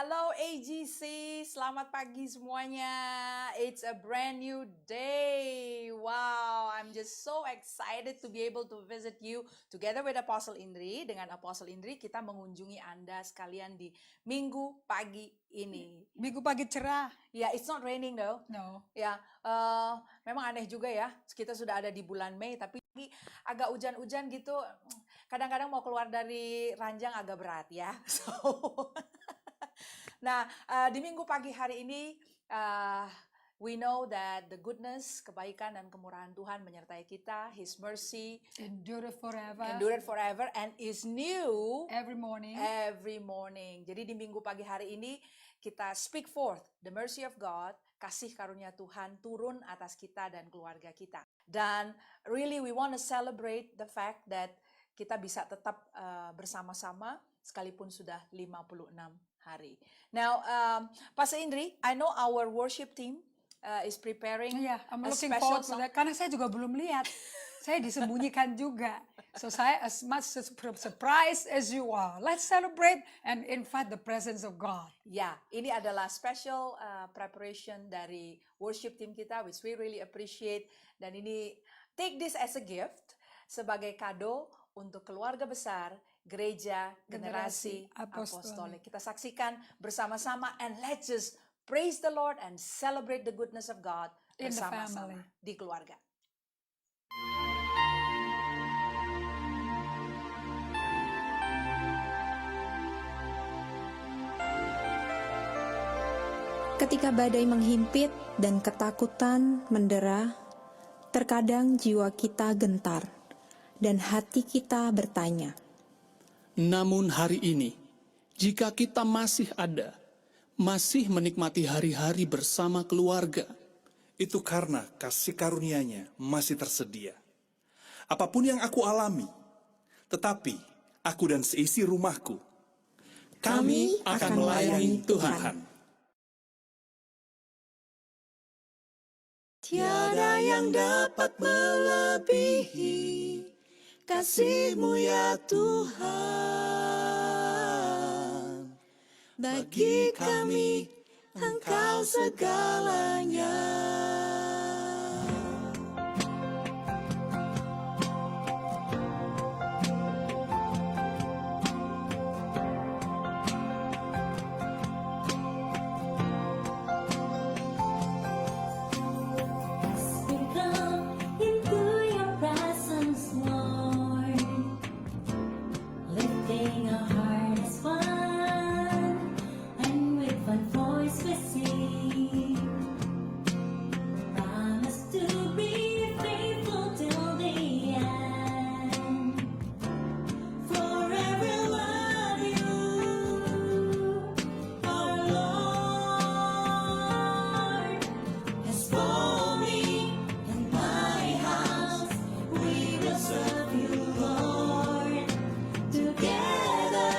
Halo AGC, selamat pagi semuanya. It's a brand new day. Wow, I'm just so excited to be able to visit you together with Apostle Indri. Dengan Apostle Indri kita mengunjungi Anda sekalian di Minggu pagi ini. Minggu pagi cerah. Ya, it's not raining though. No. Ya, memang aneh juga ya. Kita sudah ada di bulan Mei, tapi agak hujan-hujan gitu. Kadang-kadang mau keluar dari ranjang agak berat ya. Nah, di minggu pagi hari ini, we know that the goodness, kebaikan dan kemurahan Tuhan menyertai kita. His mercy Endure forever. and is new Every morning. every morning. Jadi di minggu pagi hari ini kita speak forth the mercy of God, kasih karunia Tuhan turun atas kita dan keluarga kita. Dan really we want to celebrate the fact that kita bisa tetap bersama-sama sekalipun sudah 56 hari. Now, Pastor Indri, I know our worship team is preparing Yeah, I'm a looking special forward to song. that. Karena saya juga belum lihat. Saya disembunyikan juga. So saya as much surprised as you are. Let's celebrate and invite the presence of God. Ya, ini adalah special preparation dari worship team kita, which we really appreciate. Dan ini, take this as a gift, sebagai kado untuk keluarga besar, gereja, generasi apostolik. Kita saksikan bersama-sama and let's just praise the Lord and celebrate the goodness of God In the bersama-sama family. di keluarga. Ketika badai menghimpit dan ketakutan mendera, terkadang jiwa kita gentar dan hati kita bertanya, namun hari ini, jika kita masih ada, masih menikmati hari-hari bersama keluarga, itu karena kasih karunia-Nya masih tersedia. Apapun yang aku alami, tetapi aku dan seisi rumahku, kami akan melayani Tuhan. Tiada yang dapat melebihi kasih-Mu ya Tuhan. Bagi kami Engkau segalanya. We come into your presence, Lord, lifting our heart as one, and with one voice we sing. Promise to be faithful till the end. Forever love you, our Lord. As for me and my house, we will serve you, Lord. Together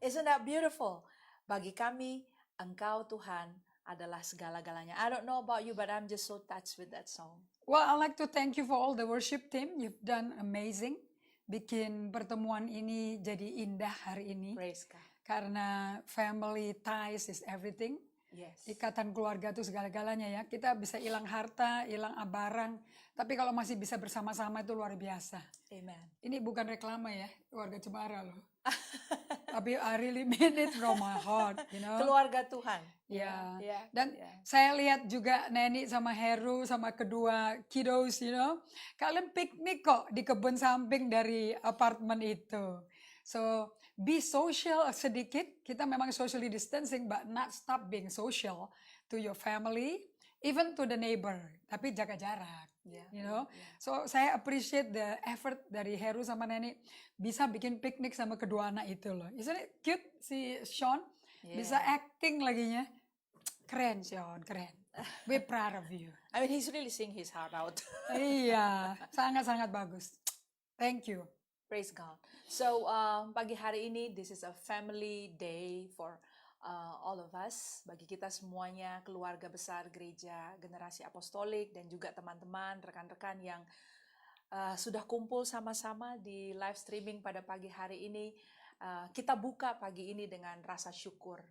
Isn't that beautiful? Bagi kami, Engkau Tuhan adalah segala-galanya. I don't know about you, but I'm just so touched with that song. Well, I'd like to thank you for all the worship team. You've done amazing. Bikin pertemuan ini jadi indah hari ini. Praise God. Karena family ties is everything. Yes. Ikatan keluarga itu segala-galanya ya. Kita bisa hilang harta, hilang barang. Tapi kalau masih bisa bersama-sama itu luar biasa. Amen. Ini bukan reklama ya, keluarga Cemara loh. Tapi I really mean it from my heart, you know. Keluarga Tuhan. Ya, Yeah, dan yeah. saya lihat juga Neni sama Heru sama kedua kiddos, you know, kalian piknik kok di kebun samping dari apartemen itu. So be social sedikit. Kita memang socially distancing, but not stop being social to your family, even to the neighbor. Tapi jaga jarak, Yeah, you know. So saya appreciate the effort dari Heru sama Neni bisa bikin piknik sama kedua anak itu loh. Isn't it cute si Sean? Bisa acting laginya. Keren Sean, keren. We're proud of you. I mean, he's really singing his heart out. Iya, sangat-sangat bagus. Thank you. Praise God. So, pagi hari ini, this is a family day for all of us. Bagi kita semuanya, keluarga besar gereja generasi apostolik dan juga teman-teman, rekan-rekan yang sudah kumpul sama-sama di live streaming pada pagi hari ini. Kita buka pagi ini dengan rasa syukur.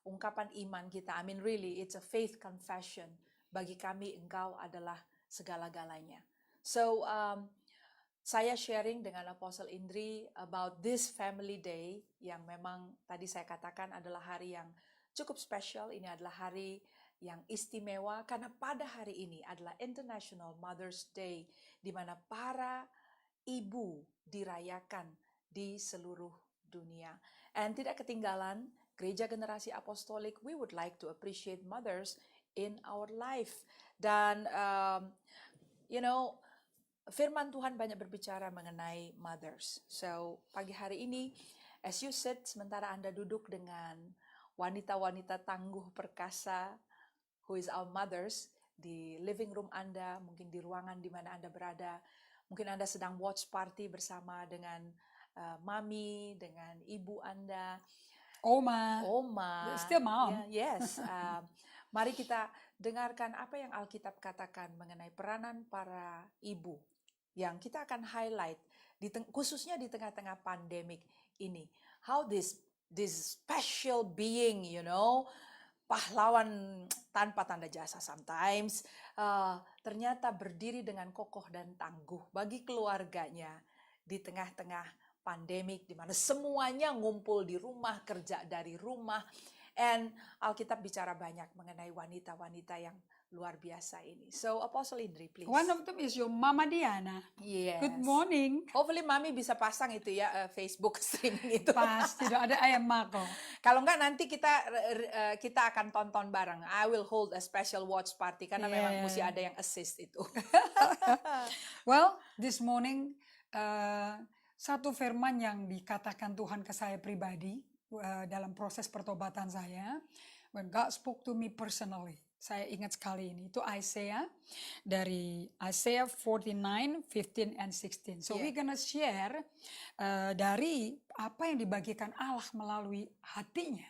Ungkapan iman kita. I mean really, it's a faith confession. Bagi kami, Engkau adalah segala-galanya. So, saya sharing dengan Apostle Indri about this family day yang memang tadi saya katakan adalah hari yang cukup spesial. Ini adalah hari yang istimewa karena pada hari ini adalah International Mother's Day di mana para ibu dirayakan di seluruh dunia. And tidak ketinggalan, Gereja Generasi Apostolik, we would like to appreciate mothers in our life. Dan, you know, firman Tuhan banyak berbicara mengenai mothers. So, pagi hari ini, as you sit, sementara Anda duduk dengan wanita-wanita tangguh perkasa, who is our mothers, di living room Anda, mungkin di ruangan di mana Anda berada, mungkin Anda sedang watch party bersama dengan mami, dengan ibu Anda, Oma. Still mom. Yes. Mari kita dengarkan apa yang Alkitab katakan mengenai peranan para ibu yang kita akan highlight khususnya di tengah-tengah pandemik ini. How this special being, you know, pahlawan tanpa tanda jasa sometimes, ternyata berdiri dengan kokoh dan tangguh bagi keluarganya di tengah-tengah pandemik di mana semuanya ngumpul di rumah, kerja dari rumah. And Alkitab bicara banyak mengenai wanita-wanita yang luar biasa ini. So, Apostle Indri, please. One of them is your Mama Diana. Yes. Good morning. Hopefully Mami bisa pasang itu ya, Facebook streaming itu. Pasti dong, ada ayam mako. Kalau enggak nanti kita akan tonton bareng. I will hold a special watch party karena memang mesti ada yang assist itu. Well, this morning, satu firman yang dikatakan Tuhan ke saya pribadi dalam proses pertobatan saya, when God spoke to me personally, saya ingat sekali ini, itu Isaiah, dari Isaiah 49, 15 and 16. So we're gonna share dari apa yang dibagikan Allah melalui hatinya.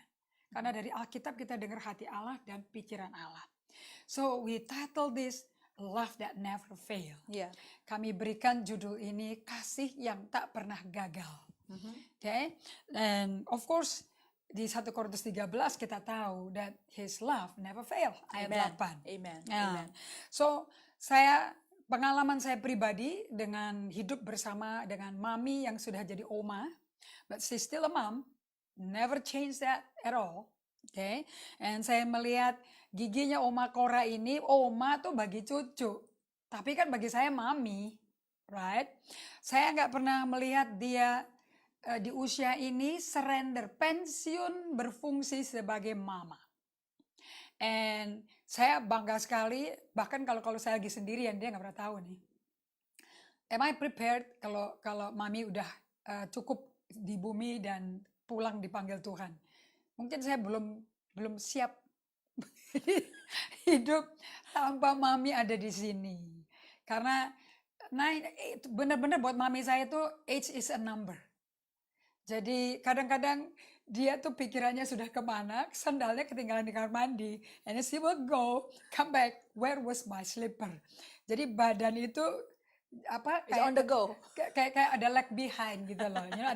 Karena dari Alkitab kita dengar hati Allah dan pikiran Allah. So we title this Love That Never Fail. Yeah. Kami berikan judul ini kasih yang tak pernah gagal. Okay? And of course di 1 Korintus 13 kita tahu that His love never fail. Ayat 8. Amen. Nah, Amen. so pengalaman saya pribadi dengan hidup bersama dengan mami yang sudah jadi oma, but she's still a mom, never change that at all. Okay, and saya melihat giginya Oma Cora ini, Oma tuh bagi cucu, tapi kan bagi saya mami, right? Saya nggak pernah melihat dia di usia ini surrender, pensiun berfungsi sebagai mama. And saya bangga sekali, bahkan kalau saya lagi sendirian, dia nggak pernah tahu nih. Am I prepared kalau mami udah cukup di bumi dan pulang dipanggil Tuhan? Mungkin saya belum siap hidup tanpa mami ada di sini. Karena benar-benar buat mami saya itu age is a number. Jadi kadang-kadang dia tuh pikirannya sudah kemana, sandalnya ketinggalan di kamar mandi. And then she will go, come back, where was my slipper? Jadi badan itu apa It's on the go. kayak ada lag behind gitu loh. You know,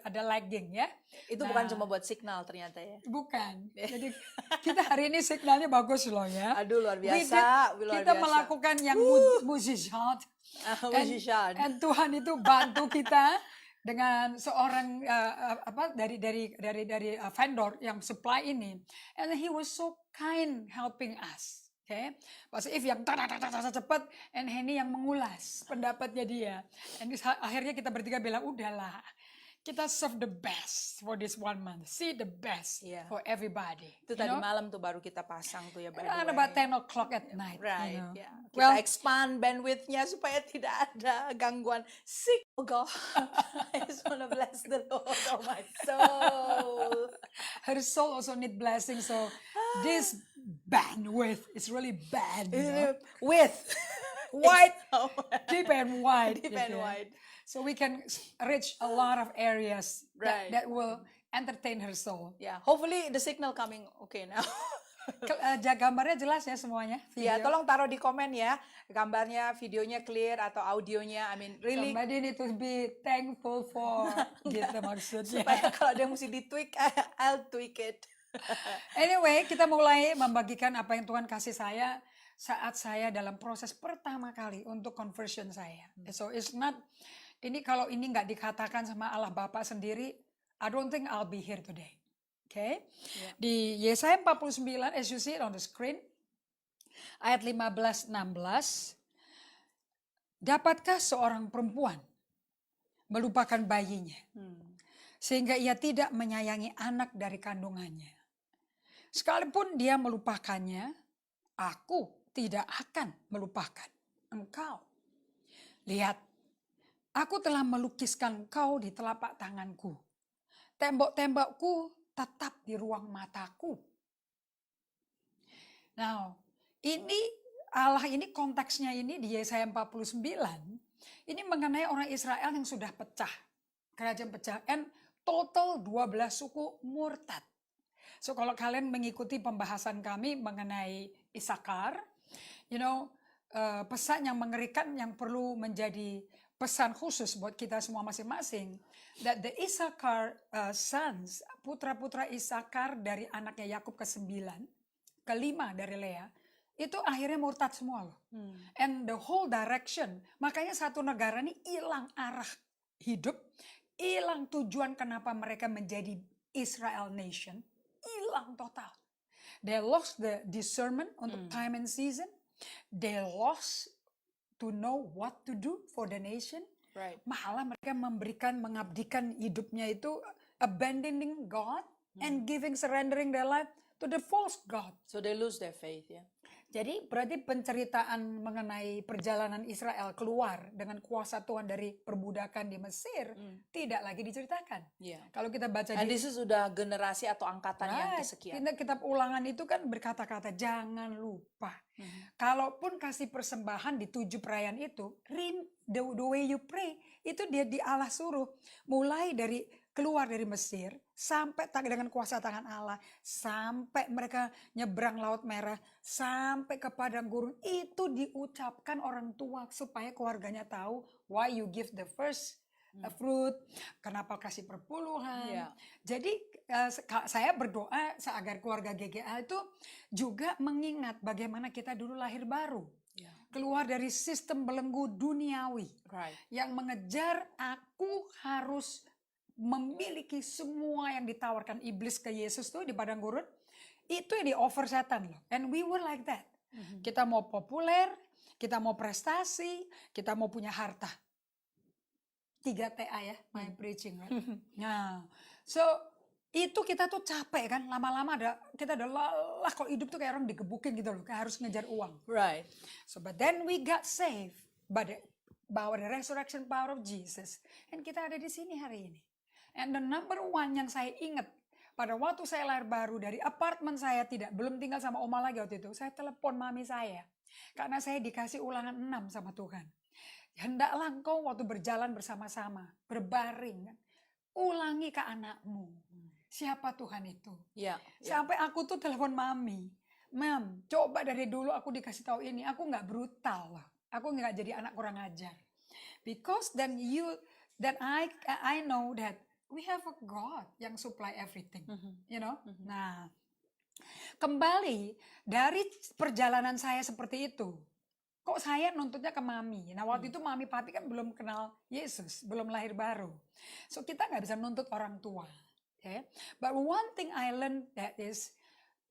ada lagging ya. Itu bukan cuma buat signal ternyata ya. Bukan. Jadi kita hari ini signalnya bagus loh ya. Aduh, luar We biasa, did- luar kita biasa. melakukan yang mujizat. Musician. And Tuhan itu bantu kita dengan seorang dari vendor yang supply ini, and he was so kind helping us. Okay, pas if yang cepat, and Henny yang mengulas pendapatnya dia, and akhirnya kita bertiga bilang udahlah, kita serve the best for this 1 month, see the best Yeah. for everybody. Itu You tadi know? malam tuh baru kita pasang tuh ya, by the Around way. about 10 o'clock at night. Right, you know. ya. Kita Well, expand bandwidth-nya supaya tidak ada gangguan. Sick, oh God. I just wanna bless the Lord, oh my soul. her soul also need blessing. So this bandwidth is really bad. You know? With Wide, Oh, deep and wide. deep gitu and ya. wide. So we can reach a lot of areas Right. that will entertain her soul. Yeah, hopefully the signal coming okay now. Gambarnya jelas ya semuanya. Ya, Video. tolong taruh di komen ya, gambarnya, videonya clear atau audionya. I mean, really Somebody need to be thankful for gitu maksudnya. supaya kalau ada yang mesti ditweak, I'll tweak it. Anyway, kita mulai membagikan apa yang Tuhan kasih saya saat saya dalam proses pertama kali untuk conversion saya. So it's not, kalau ini nggak dikatakan sama Allah Bapa sendiri, I don't think I'll be here today. Okay? Di Yesaya 49, as you see it on the screen, ayat 15-16, dapatkah seorang perempuan melupakan bayinya, sehingga ia tidak menyayangi anak dari kandungannya? Sekalipun dia melupakannya, aku tidak akan melupakan engkau. Lihat, aku telah melukiskan engkau di telapak tanganku. Tembok-tembokku tetap di ruang mataku. Now, ini Allah ini konteksnya ini di Yesaya 49, ini mengenai orang Israel yang sudah pecah. Kerajaan pecah. And total 12 suku murtad. So kalau kalian mengikuti pembahasan kami mengenai Isakar, pesan yang mengerikan yang perlu menjadi pesan khusus buat kita semua masing-masing, that the Isakar sons, putra-putra Isakar dari anaknya Yakub ke-9, ke-5 dari Lea, itu akhirnya murtad semua loh. And the whole direction, makanya satu negara ini hilang arah hidup, hilang tujuan kenapa mereka menjadi Israel nation, hilang total. They lost the discernment untuk time and season. They lost to know what to do for the nation. Right. Malah mereka mengabdikan hidupnya itu abandoning God and surrendering their life to the false God. So they lose their faith, ya. Jadi berarti penceritaan mengenai perjalanan Israel keluar dengan kuasa Tuhan dari perbudakan di Mesir tidak lagi diceritakan. Yeah. Kalau kita baca And di this is sudah generasi atau angkatan yang Right. kesekian. Kitab Ulangan itu kan berkata-kata jangan lupa. Kalaupun kasih persembahan di 7 perayaan itu, the way you pray itu dia di Allah suruh mulai dari keluar dari Mesir sampai dengan kuasa tangan Allah, sampai mereka nyebrang Laut Merah, sampai ke padang gurun, itu diucapkan orang tua supaya keluarganya tahu why you give the first fruit, kenapa kasih perpuluhan. Yeah. Jadi saya berdoa agar keluarga GGA itu juga mengingat bagaimana kita dulu lahir baru. Yeah. Keluar dari sistem belenggu duniawi Right. yang mengejar aku harus memiliki semua yang ditawarkan iblis ke Yesus tuh di padang gurun. Itu yang di-offer setan loh. And we were like that. Kita mau populer, kita mau prestasi, kita mau punya harta. 3TA ya, my preaching. Right? Nah, so itu kita tuh capek kan, lama-lama kita udah lelah kalau hidup tuh kayak orang digebukin gitu loh, kayak harus ngejar uang. Right. So but then we got saved by the resurrection power of Jesus. And kita ada di sini hari ini. And the number one yang saya ingat, pada waktu saya lahir baru dari apartemen saya belum tinggal sama oma lagi waktu itu, saya telepon mami saya. Karena saya dikasih ulangan 6 sama Tuhan. Hendaklah engkau waktu berjalan bersama-sama, berbaring, ulangi ke anakmu. Siapa Tuhan itu? Ya, Sampai aku tuh telepon mami. Mam, coba dari dulu aku dikasih tahu ini, aku nggak brutal lah. Aku nggak jadi anak kurang ajar. Because then I know that we have a God yang supply everything. You know? Nah, kembali dari perjalanan saya seperti itu. Kok saya nuntutnya ke mami? Nah waktu itu mami papi kan belum kenal Yesus, belum lahir baru. So kita nggak bisa nuntut orang tua. Okay? But one thing I learned that is,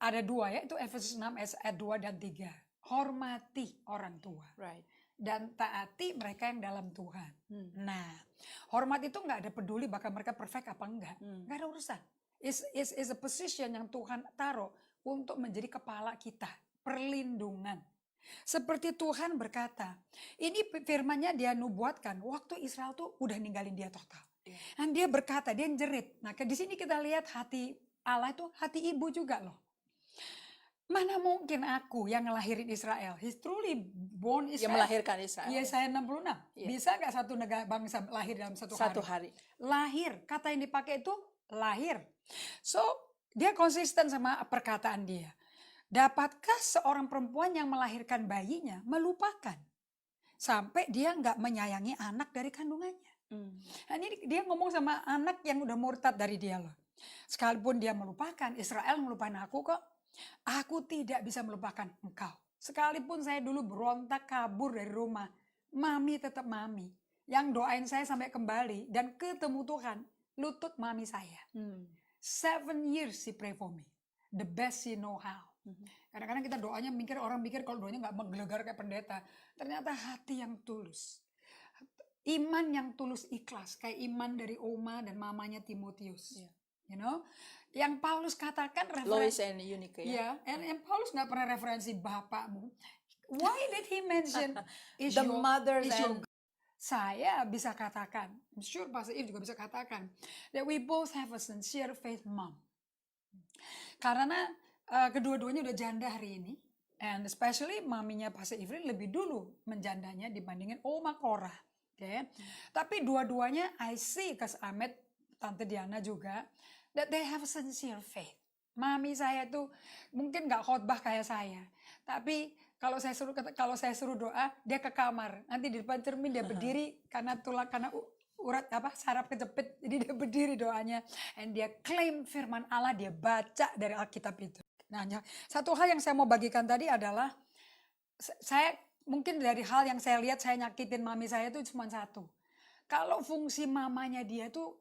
ada dua ya, itu Efesus 6 ayat 2 dan 3. Hormati orang tua. right. Dan taati mereka yang dalam Tuhan. Nah, hormat itu nggak ada peduli bakal mereka perfect apa enggak. Nggak ada urusan. Is a position yang Tuhan taruh untuk menjadi kepala kita. Perlindungan. Seperti Tuhan berkata, ini firman-Nya dia nubuatkan waktu Israel tuh udah ninggalin dia total. Dan dia berkata, dia jerit. Nah, di sini kita lihat hati Allah itu hati ibu juga loh. Mana mungkin aku yang ngelahirin Israel? He's truly born Yang Israel. melahirkan Israel. Yesaya 66. Iya. Bisa nggak satu negara bangsa lahir dalam satu hari? Satu hari. Lahir. Kata yang dipakai itu lahir. So, dia konsisten sama perkataan dia. Dapatkah seorang perempuan yang melahirkan bayinya melupakan? Sampai dia nggak menyayangi anak dari kandungannya. Nah, ini dia ngomong sama anak yang udah murtad dari dia loh. Sekalipun dia melupakan, Israel melupakan aku kok. Aku tidak bisa melupakan engkau. Sekalipun saya dulu berontak kabur dari rumah, mami tetap mami. Yang doain saya sampai kembali dan ketemu Tuhan, lutut mami saya. 7 years she pray for me. The best she know how. Kadang-kadang kita doanya orang mikir kalau doanya nggak menggelegar kayak pendeta. Ternyata hati yang tulus. Iman yang tulus ikhlas. Kayak iman dari Oma dan mamanya Timotius. You know, yang Paulus katakan Lois and Eunice ya. Ya, and Paulus nggak pernah referensi bapakmu. Why did he mention is The your- mothers is your and- Saya bisa katakan, I'm sure Pastor Eve juga bisa katakan, that we both have a sincere faith mom. Karena kedua-duanya udah janda hari ini, and especially maminya Pastor Evelyn lebih dulu menjandanya dibandingin Oma Korah. Okay? Tapi dua-duanya I see, because I met Tante Diana juga, that they have a sincere faith. Mami saya tuh mungkin nggak khotbah kayak saya, tapi kalau saya suruh doa, dia ke kamar. Nanti di depan cermin dia berdiri karena urat saraf kejepit, jadi dia berdiri doanya, and dia claim firman Allah, dia baca dari Alkitab itu. Nah, satu hal yang saya mau bagikan tadi adalah saya mungkin dari hal yang saya lihat saya nyakitin mami saya itu cuma satu. Kalau fungsi mamanya dia tuh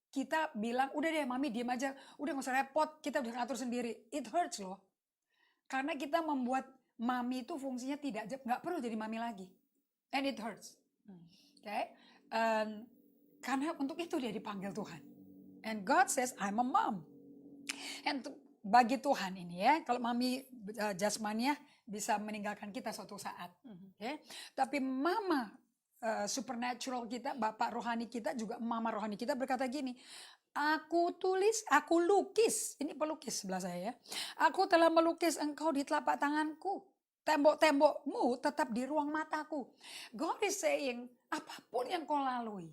kita bilang, udah deh mami diem aja, udah gak usah repot, kita udah ngatur sendiri. It hurts loh. Karena kita membuat mami itu fungsinya nggak perlu jadi mami lagi. And it hurts. Okay? Karena untuk itu dia dipanggil Tuhan. And God says, I'm a mom. And bagi Tuhan ini ya, kalau mami jasmania bisa meninggalkan kita suatu saat. Okay? Tapi mama supernatural kita, bapak rohani kita, juga mama rohani kita berkata gini, aku lukis, ini pelukis sebelah saya ya, aku telah melukis engkau di telapak tanganku, tembok-tembokmu tetap di ruang mataku. God is saying, apapun yang kau lalui,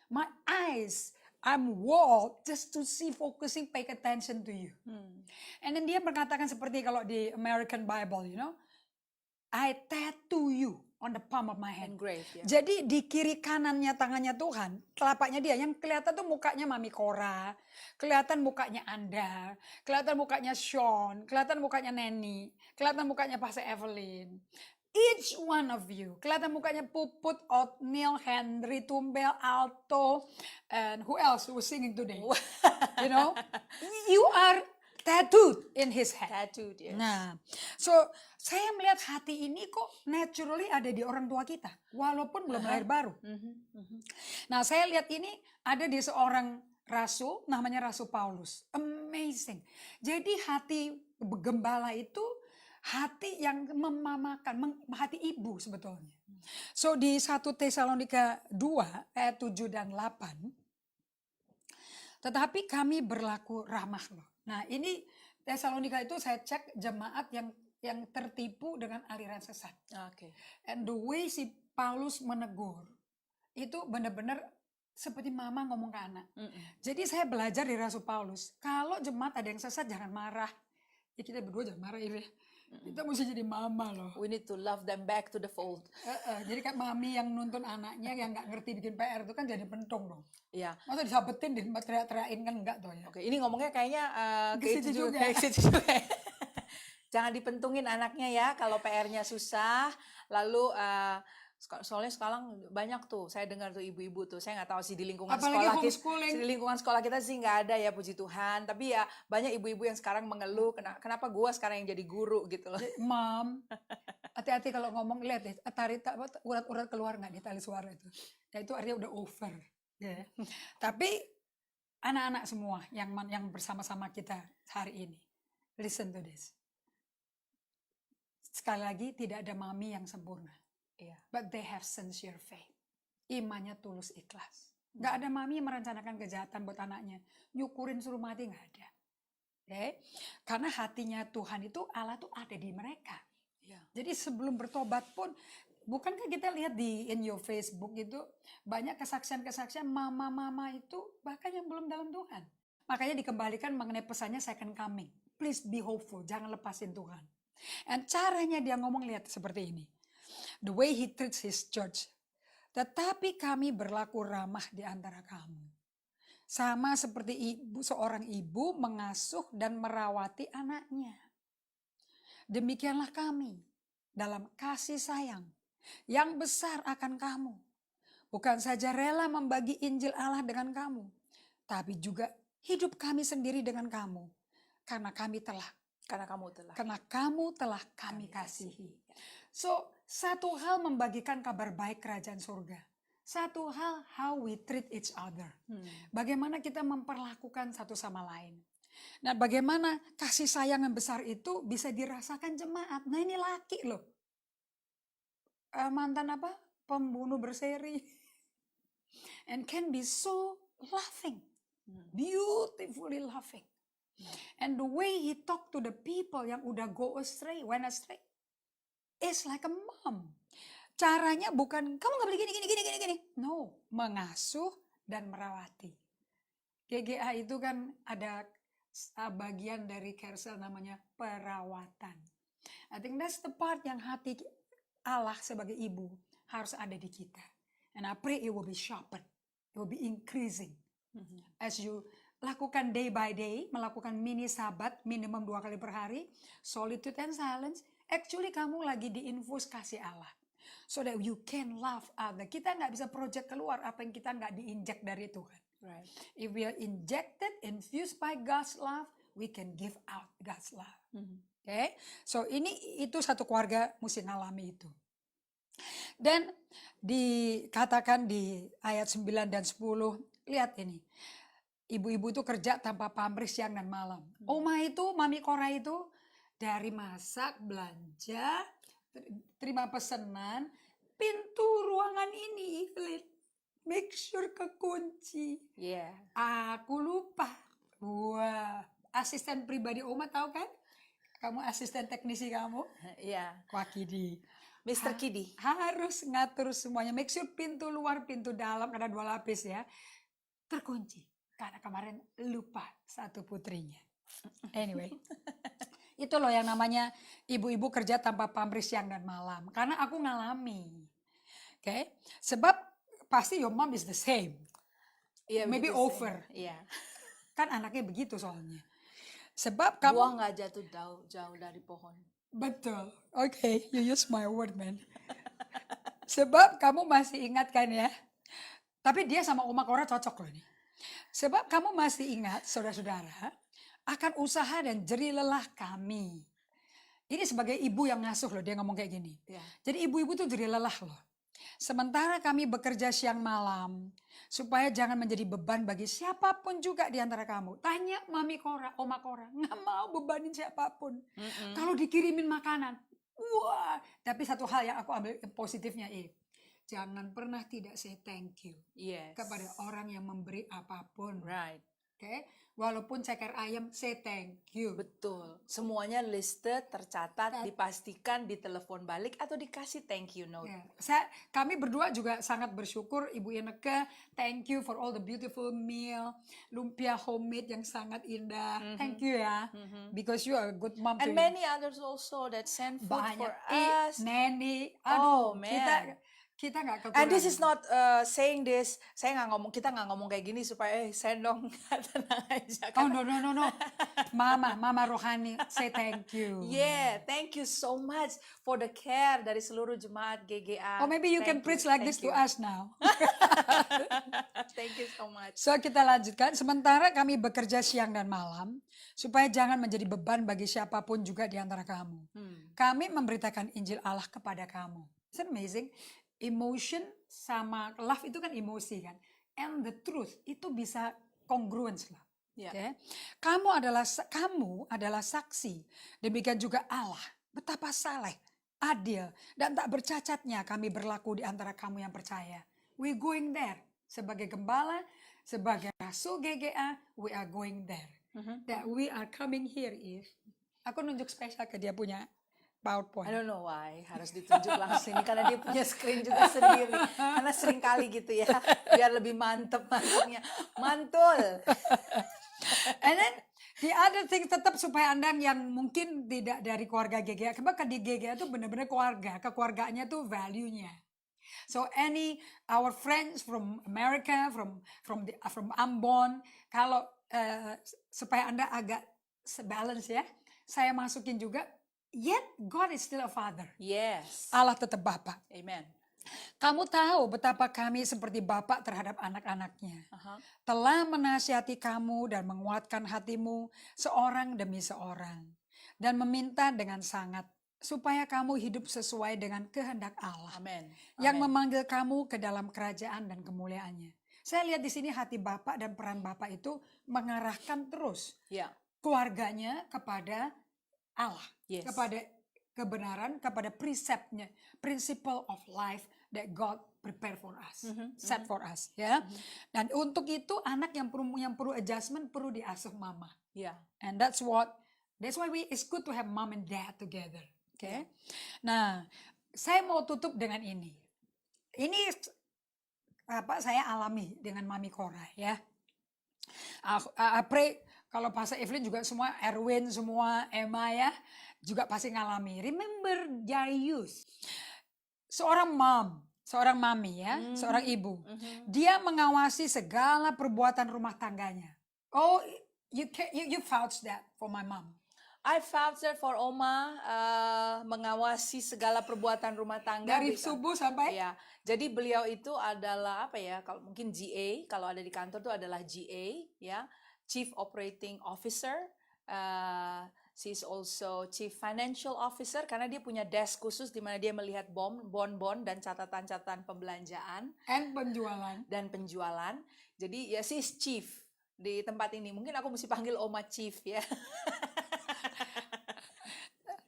my eyes, I'm walled just to see, focusing, pay attention to you. And then dia berkatakan seperti kalau di American Bible, you know, I tattoo you on the palm of my hand. Engraved, ya. Jadi di kiri kanannya tangannya Tuhan, telapaknya dia, yang kelihatan tuh mukanya Mami Cora, kelihatan mukanya Anda, kelihatan mukanya Sean, kelihatan mukanya Neni, kelihatan mukanya Pastor Evelyn. Each one of you, kelihatan mukanya Puput, Otniel, Henry, Tumbel, Alto, and who else who was singing today? You know, you are tattooed in his head. Tattooed, yes. Nah, so saya melihat hati ini kok naturally ada di orang tua kita, walaupun belum lahir baru. Nah, saya lihat ini ada di seorang rasul, namanya Rasul Paulus. Amazing. Jadi hati gembala itu hati yang memamakan, hati ibu sebetulnya. So di 1 Tesalonika 2 ayat 7 dan 8, tetapi kami berlaku ramah loh. Nah ini Tesalonika itu saya cek jemaat yang tertipu dengan aliran sesat. Oke. And the way si Paulus menegur itu benar-benar seperti mama ngomong ke anak. Mm-mm. Jadi saya belajar dari Rasul Paulus, kalau jemaat ada yang sesat jangan marah. Ya kita berdua jangan marah ya. Kita mesti jadi mama loh. We need to love them back to the fold. Jadi kan mami yang nuntun anaknya yang nggak ngerti bikin PR itu kan jadi pentung dong. Ya. Masa disabetin, teriak-teriakin kan enggak tuh ya. Oke, ini ngomongnya kayaknya Ke situ juga. ke situ juga. Jangan dipentungin anaknya ya kalau PR-nya susah. Lalu soalnya sekarang banyak tuh, saya dengar tuh ibu-ibu tuh, saya nggak tahu sih di lingkungan Apalagi sekolah homeschooling. di lingkungan sekolah kita sih nggak ada ya, puji Tuhan. Tapi ya banyak ibu-ibu yang sekarang mengeluh, kenapa gua sekarang yang jadi guru gitu loh. Mam, hati-hati kalau ngomong, lihat deh, urat-urat keluar nggak di tali suara itu. Ya itu artinya udah over. Ya. Tapi anak-anak semua yang bersama-sama kita hari ini, listen to this. Sekali lagi, tidak ada mami yang sempurna. Iya. But they have sincere faith. Imannya tulus ikhlas. Nggak ada mami yang merencanakan kejahatan buat anaknya. Nyukurin suruh mati nggak ada. Okay? Karena hatinya Tuhan itu, Allah tuh ada di mereka. Iya. Jadi sebelum bertobat pun, bukankah kita lihat in your Facebook itu banyak kesaksian-kesaksian mama-mama itu bahkan yang belum dalam Tuhan. Makanya dikembalikan mengenai pesannya second coming. Please be hopeful, jangan lepasin Tuhan. And caranya dia ngomong lihat seperti ini. The way he treats his church. Tetapi kami berlaku ramah di antara kamu. Sama seperti seorang ibu mengasuh dan merawati anaknya. Demikianlah kami dalam kasih sayang yang besar akan kamu. Bukan saja rela membagi Injil Allah dengan kamu, tapi juga hidup kami sendiri dengan kamu. Karena kamu telah kami kasihi. So, satu hal membagikan kabar baik kerajaan surga. Satu hal how we treat each other. Bagaimana kita memperlakukan satu sama lain. Nah, bagaimana kasih sayang yang besar itu bisa dirasakan jemaat. Nah, ini laki loh. Mantan pembunuh berseri. And can be so loving. Beautifully loving. And the way he talk to the people yang udah went astray. It's like a mom. Caranya bukan, kamu gak boleh gini. No, mengasuh dan merawati. GGA itu kan ada bagian dari Kersel namanya perawatan. I think that's the part yang hati Allah sebagai ibu harus ada di kita. And I pray it will be sharpened. It will be increasing. As you lakukan day by day, melakukan mini sabat minimum 2 kali per hari, solitude and silence, actually kamu lagi diinfus kasih Allah. So that you can love other. Kita nggak bisa project keluar apa yang kita nggak diinjek dari Tuhan. Right. If we are injected, infused by God's love, we can give out God's love. Okay? So itu satu keluarga mesti ngalami itu. Dan dikatakan di ayat 9 dan 10, lihat ini. Ibu-ibu itu kerja tanpa pamrih siang dan malam. Mami Kora itu dari masak, belanja, terima pesanan, pintu ruangan ini, Evelyn, make sure kekunci. Yeah. Aku lupa. Wah, asisten pribadi Oma tahu kan? Kamu asisten teknisi kamu? Iya. Wah, Kidi. Mr. Kidi. Harus ngatur semuanya. Make sure pintu luar, pintu dalam, karena 2 lapis ya, terkunci. Karena kemarin lupa satu putrinya. Anyway. Itu loh yang namanya ibu-ibu kerja tanpa pamrih siang dan malam. Karena aku ngalami. Okay? Sebab pasti your mom is the same. Yeah, Maybe begitu over. Iya. Kan anaknya begitu soalnya. Sebab kamu... Buah nggak jatuh jauh dari pohon. Betul. Okay, you use my word, man. Sebab kamu masih ingat kan ya? Tapi dia sama Oma Kora cocok loh nih. Sebab kamu masih ingat, saudara-saudara, akan usaha dan jerih lelah kami. Ini sebagai ibu yang ngasuh loh, dia ngomong kayak gini. Ya. Jadi ibu-ibu tuh jerih lelah loh. Sementara kami bekerja siang malam, supaya jangan menjadi beban bagi siapapun juga di antara kamu. Tanya Mami Kora, Oma Kora, nggak mau bebanin siapapun. Kalau dikirimin makanan, wah. Tapi satu hal yang aku ambil positifnya, jangan pernah tidak say thank you Yes. kepada orang yang memberi apapun. Right. Oke, walaupun ceker ayam, say thank you. Betul. Semuanya listed, tercatat, dipastikan, ditelepon balik atau dikasih thank you note. Ya, kami berdua juga sangat bersyukur Ibu Ineke, thank you for all the beautiful meal, lumpia homemade yang sangat indah. Thank you ya, because you are a good mom And to many others also that send food banyak. for us. Neni, Oh, aduh, man. kita nggak kekurangan. And this is not saying this, kita nggak ngomong kayak gini supaya send dong, tenang aja. Oh no. Mama rohani, say thank you. Yeah, thank you so much for the care dari seluruh jemaat GGA. Or maybe you can Thank preach like thank this to you. us now. Thank you so much. So kita lanjutkan. Sementara kami bekerja siang dan malam, supaya jangan menjadi beban bagi siapapun juga di antara kamu. Kami memberitakan Injil Allah kepada kamu. Isn't it amazing? Emotion sama love itu kan emosi kan. And the truth itu bisa congruence lah. Ya. Oke. Kamu adalah saksi. Demikian juga Allah. Betapa saleh, adil, dan tak bercacatnya kami berlaku di antara kamu yang percaya. We going there. Sebagai gembala, sebagai rasul GGA, we are going there. That we are coming here is. Aku nunjuk spesial ke dia punya I PowerPoint. don't know why harus ditunjuk langsung ini karena dia punya screen juga sendiri. Karena sering kali gitu ya, biar lebih mantepnya. Mantul. And then the other thing tetap supaya Anda yang mungkin tidak dari keluarga GGA, karena di GGA itu benar-benar keluarga, kekeluargaannya tuh value-nya. So our friends from America, from Ambon, kalau supaya Anda agak balance ya, saya masukin juga. Yet God is still a father. Yes. Allah tetap Bapa. Amen. Kamu tahu betapa kami seperti Bapak terhadap anak-anaknya. Telah menasihati kamu dan menguatkan hatimu seorang demi seorang. Dan meminta dengan sangat supaya kamu hidup sesuai dengan kehendak Allah. Amen. Yang memanggil kamu ke dalam kerajaan dan kemuliaannya. Saya lihat di sini hati Bapak dan peran Bapak itu mengarahkan terus Ya. keluarganya kepada Allah, Yes. kepada kebenaran, kepada prinsipnya, principle of life that God prepare for us, set for us, ya. Dan untuk itu anak yang perlu adjustment perlu diasuh mama. Ya. And that's why it's good to have mom and dad together. Okay. Nah, saya mau tutup dengan ini. Ini saya alami dengan Mami Cora ya. I pray kalau Pastor Evelyn juga semua, Erwin semua, Emma ya, juga pasti ngalami. Remember Darius, seorang mami ya, seorang ibu. Dia mengawasi segala perbuatan rumah tangganya. Oh, you vouch that for my mom. I voucher for Oma mengawasi segala perbuatan rumah tangga Dari subuh sampai ya. Jadi beliau itu adalah apa ya? Kalau mungkin GA, kalau ada di kantor itu adalah GA ya, Chief Operating Officer. She is also Chief Financial Officer karena dia punya desk khusus di mana dia melihat bon dan catatan-catatan pembelanjaan dan penjualan. Jadi ya she is chief di tempat ini. Mungkin aku mesti panggil Oma Chief ya.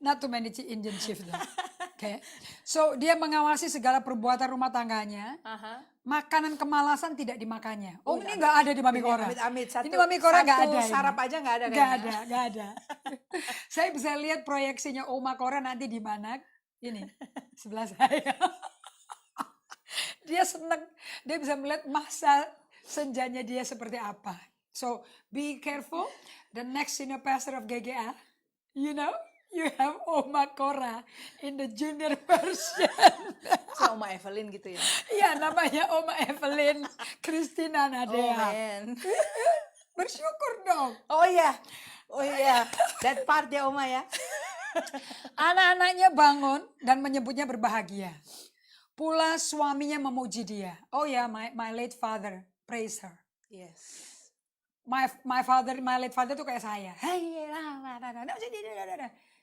Not too many Indian chief though. Okay. So dia mengawasi segala perbuatan rumah tangganya. Makanan kemalasan tidak dimakannya. Oh, ini nggak ada di Mami Cora. Amit-amit. Ini Mami Cora nggak ada. Sarap aja nggak ada. Nggak ada. Saya bisa lihat proyeksinya Oma Cora nanti di mana. Ini sebelah saya. Dia senang. Dia bisa melihat masa senjanya dia seperti apa. So be careful. The next senior pastor of GGA, you know. You have Oma Cora in the junior version. So, Oma Evelyn gitu ya? Iya, namanya Oma Evelyn Christina Nadea. Oh man. Bersyukur dong. Oh iya. That part ya Oma ya. Anak-anaknya bangun dan menyebutnya berbahagia. Pula suaminya memuji dia. Oh ya, my late father, praise her. Yes. My late father tuh kayak saya.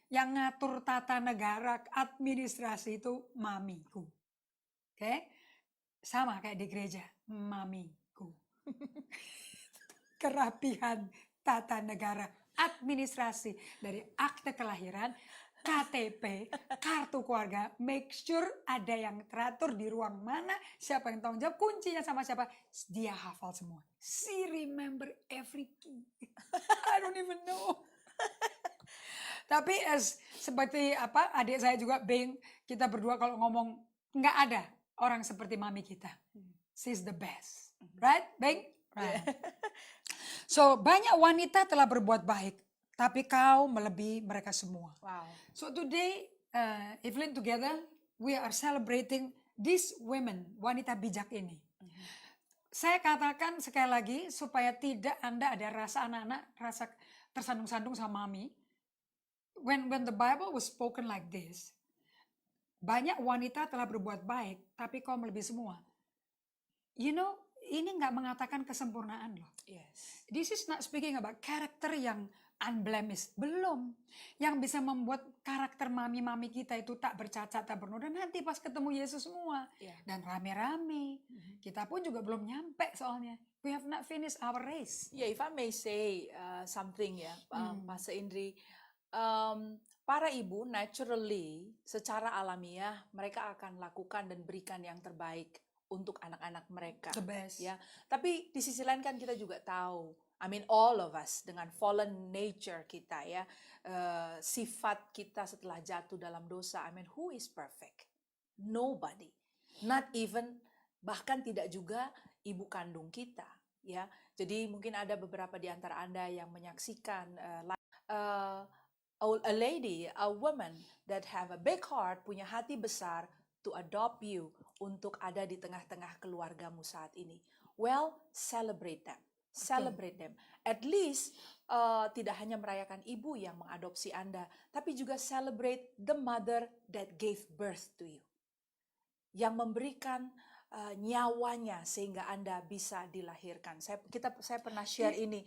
Yang ngatur tata negara, administrasi itu mamiku. Oke? Sama kayak di gereja, mamiku. Kerapihan tata negara, administrasi dari akte kelahiran, KTP, kartu keluarga, make sure ada yang teratur di ruang mana, siapa yang tanggung jawab, kuncinya sama siapa, dia hafal semua. She remember every key. I don't even know. Tapi seperti apa adik saya juga Beng, kita berdua kalau ngomong nggak ada orang seperti mami kita. She's the best, right, Beng? Right. So banyak wanita telah berbuat baik, tapi kau melebihi mereka semua. Wow. So today, Evelyn, together we are celebrating these women, wanita bijak ini. Saya katakan sekali lagi supaya tidak Anda ada rasa anak-anak, rasa tersandung-sandung sama mami. When the Bible was spoken like this, banyak wanita telah berbuat baik, tapi kau melebihi semua. You know, ini nggak mengatakan kesempurnaan loh. Yes. This is not speaking about karakter yang unblemished. Belum. Yang bisa membuat karakter mami-mami kita itu tak bercacat, tak bernoda. Nanti pas ketemu Yesus semua. Yeah. Dan rame-rame. Kita pun juga belum nyampe soalnya. We have not finished our race. Yeah, if I may say something ya, Pastor Indri, para ibu naturally secara alamiah mereka akan lakukan dan berikan yang terbaik untuk anak-anak mereka. The best. Ya, tapi di sisi lain kan kita juga tahu, I mean all of us dengan fallen nature kita ya, sifat kita setelah jatuh dalam dosa. I mean who is perfect? Nobody. Not even, bahkan tidak juga ibu kandung kita ya. Jadi mungkin ada beberapa di antara Anda yang menyaksikan a lady, a woman that have a big heart, punya hati besar to adopt you untuk ada di tengah-tengah keluargamu saat ini. Well, celebrate them. Celebrate them. At least tidak hanya merayakan ibu yang mengadopsi Anda, tapi juga celebrate the mother that gave birth to you. Yang memberikan nyawanya sehingga Anda bisa dilahirkan. Saya pernah share ini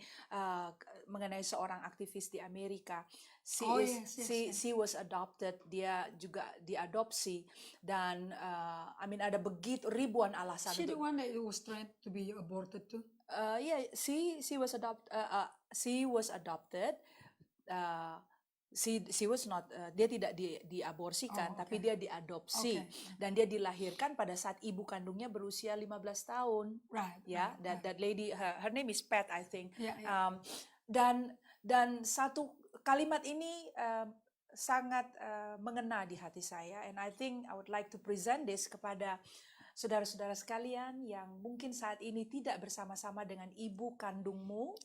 mengenai seorang aktivis di Amerika. She was adopted, dia juga diadopsi dan I mean ada begitu ribuan alasan. She the one that was trying to be aborted too? Yeah, she was adopted. She was not, dia tidak diaborsikan, tapi dia diadopsi dan dia dilahirkan pada saat ibu kandungnya berusia 15 tahun. Right. Ya, that lady, her name is Pat, I think. Yeah. Dan satu kalimat ini sangat mengena di hati saya, and I think I would like to present this kepada saudara-saudara sekalian yang mungkin saat ini tidak bersama-sama dengan ibu kandungmu.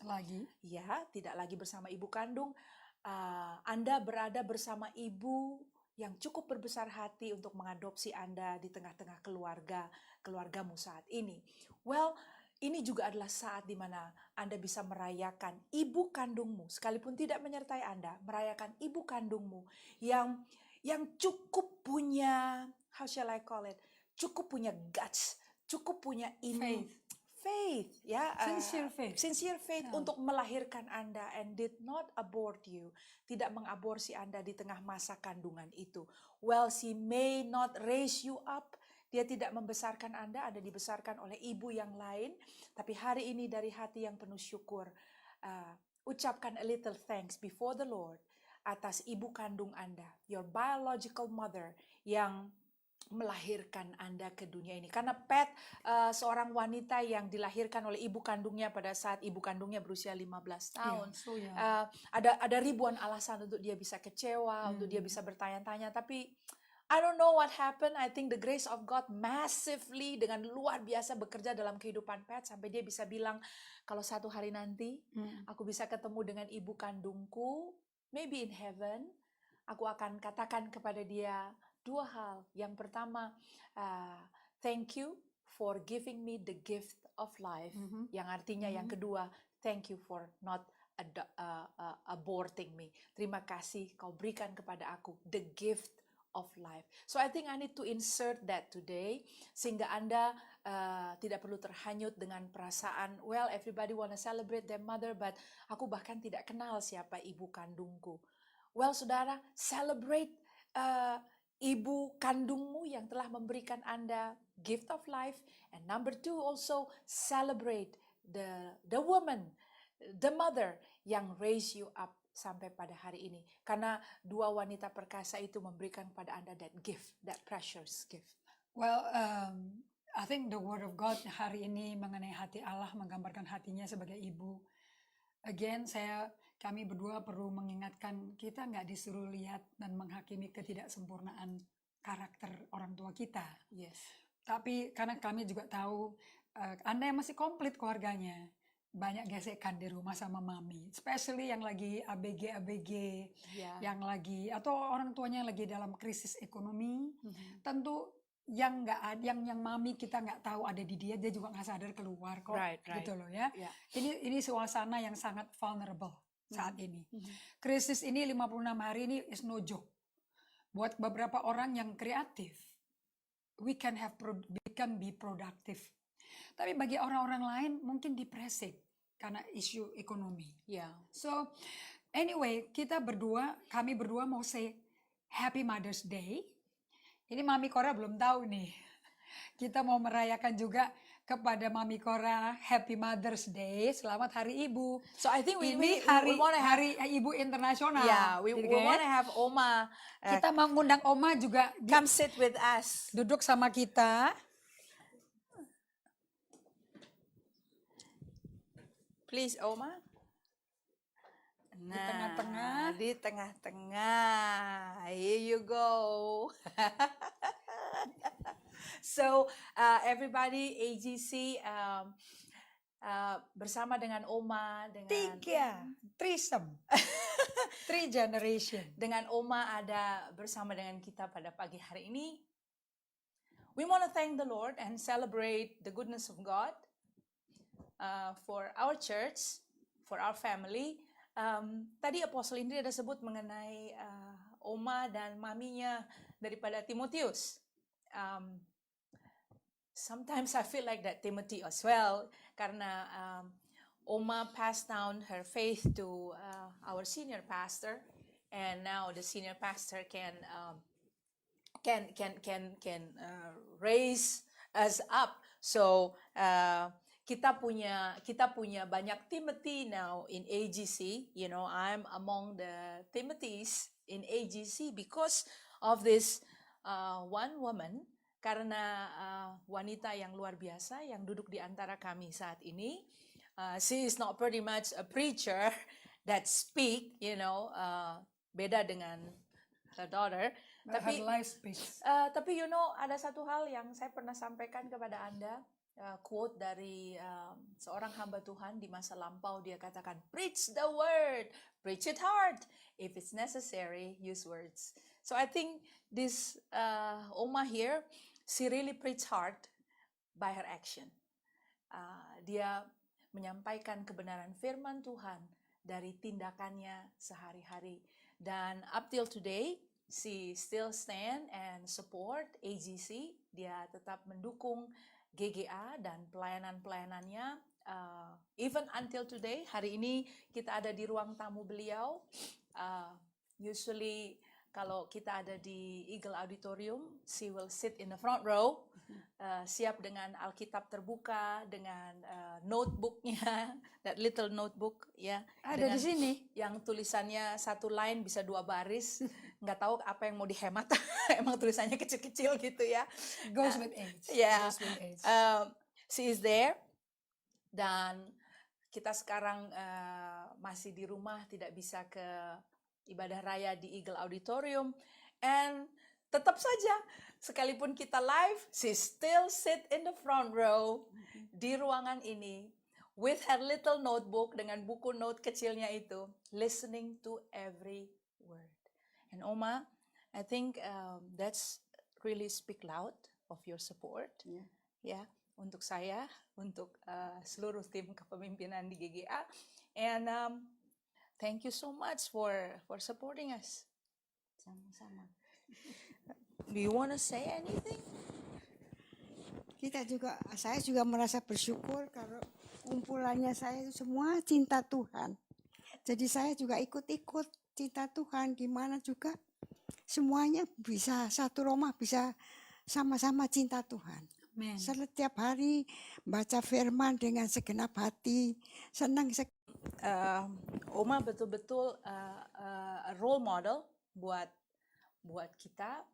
Ya, tidak lagi bersama ibu kandung. Anda berada bersama ibu yang cukup berbesar hati untuk mengadopsi Anda di tengah-tengah keluargamu saat ini. Well, ini juga adalah saat di mana Anda bisa merayakan ibu kandungmu, sekalipun tidak menyertai Anda, merayakan ibu kandungmu yang cukup punya, how shall I call it, cukup punya guts, cukup punya faith, ya, sincere faith untuk melahirkan Anda and did not abort you, tidak mengaborsi Anda di tengah masa kandungan itu. Well, she may not raise you up, dia tidak membesarkan Anda dibesarkan oleh ibu yang lain, tapi hari ini dari hati yang penuh syukur, ucapkan a little thanks before the Lord atas ibu kandung Anda, your biological mother yang melahirkan Anda ke dunia ini. Karena Pat seorang wanita yang dilahirkan oleh ibu kandungnya pada saat ibu kandungnya berusia 15 tahun. Ada ribuan alasan untuk dia bisa kecewa, untuk dia bisa bertanya-tanya, tapi I don't know what happened. I think the grace of God massively dengan luar biasa bekerja dalam kehidupan Pat sampai dia bisa bilang, kalau satu hari nanti aku bisa ketemu dengan ibu kandungku, maybe in heaven, aku akan katakan kepada dia dua hal. Yang pertama, thank you for giving me the gift of life. Yang artinya yang kedua, thank you for not aborting me. Terima kasih kau berikan kepada aku the gift of life. So I think I need to insert that today sehingga Anda tidak perlu terhanyut dengan perasaan, well, everybody wanna celebrate their mother, but aku bahkan tidak kenal siapa ibu kandungku. Well, saudara, celebrate ibu kandungmu yang telah memberikan Anda gift of life, and number two also celebrate the woman, the mother yang raise you up sampai pada hari ini? Karena dua wanita perkasa itu memberikan kepada Anda that gift, that precious gift. Well, I think the word of God hari ini mengenai hati Allah, menggambarkan hatinya sebagai ibu. Again, kami berdua perlu mengingatkan, kita nggak disuruh lihat dan menghakimi ketidaksempurnaan karakter orang tua kita. Yes. Tapi karena kami juga tahu Anda yang masih komplit keluarganya, banyak gesekan di rumah sama mami, especially yang lagi ABG, Yeah. yang lagi atau orang tuanya yang lagi dalam krisis ekonomi. Mhm. Tentu yang nggak ada, yang mami kita nggak tahu ada di dia juga nggak sadar keluar kok, Right. gitu loh ya. Yeah. Ini suasana yang sangat vulnerable saat ini. Mhm. Krisis ini 56 hari ini is no joke. Buat beberapa orang yang kreatif, we can be productive. Tapi bagi orang-orang lain mungkin depressive karena isu ekonomi. Yeah. So anyway, kami berdua mau say Happy Mother's Day. Ini Mami Cora belum tahu nih. Kita mau merayakan juga kepada Mami Cora Happy Mother's Day. Selamat Hari Ibu. So I think Ini we want to have, Hari Ibu Internasional. yeah, we Gitu want kan? to have Oma Kita mau ngundang Oma juga come sit with us. duduk sama kita. Please, Oma. Nah, tengah-tengah. Di tengah-tengah. Here you go. So, everybody, AGC, bersama dengan Oma, dengan Threesome. Three generation. dengan Oma ada bersama dengan kita pada pagi hari ini. We want to thank the Lord and celebrate the goodness of God for our church, for our family. Tadi Apostle Indri ada sebut mengenai Oma dan maminya daripada Timotius. Sometimes I feel like that Timothy as well, karena Oma passed down her faith to our senior pastor, and now the senior pastor can raise us up. So kita punya banyak Timothy now in AGC. You know, I'm among the Timothys in AGC because of this one woman. Karena wanita yang luar biasa yang duduk di antara kami saat ini. She is not pretty much a preacher that speak, you know, beda dengan her daughter. Her life speaks. Tapi you know, ada satu hal yang saya pernah sampaikan kepada Anda, quote dari seorang hamba Tuhan di masa lampau. Dia katakan, preach the word, preach it hard. If it's necessary, use words. So I think this Oma here, she really preach hard by her action. Dia menyampaikan kebenaran firman Tuhan dari tindakannya sehari-hari. Dan up till today, she still stand and support AGC. Dia tetap mendukung GGA dan pelayanan-pelayanannya. Even until today, hari ini kita ada di ruang tamu beliau. Usually kalau kita ada di Eagle Auditorium, she will sit in the front row, siap dengan Alkitab terbuka, dengan notebooknya, that little notebook, ya. Ada di sini. Yang tulisannya satu line bisa 2 baris, nggak tahu apa yang mau dihemat, emang tulisannya kecil-kecil gitu ya. Goes with age. Yeah. Goes with age. She is there, dan kita sekarang masih di rumah, tidak bisa ke ibadah raya di Eagle Auditorium, and tetap saja sekalipun kita live, she still sit in the front row di ruangan ini with her little notebook dengan buku note kecilnya itu, listening to every word. And Oma, I think that's really speak loud of your support, ya, untuk saya, untuk seluruh tim kepemimpinan di GGA, and thank you so much for supporting us. Sama-sama. Do you want to say anything? Saya juga merasa bersyukur kalau kumpulannya saya itu semua cinta Tuhan. Jadi saya juga ikut-ikut cinta Tuhan, di mana juga semuanya bisa satu rumah, bisa sama-sama cinta Tuhan. Amen. Setiap hari baca firman dengan segenap hati, senang Oma betul-betul role model buat kita.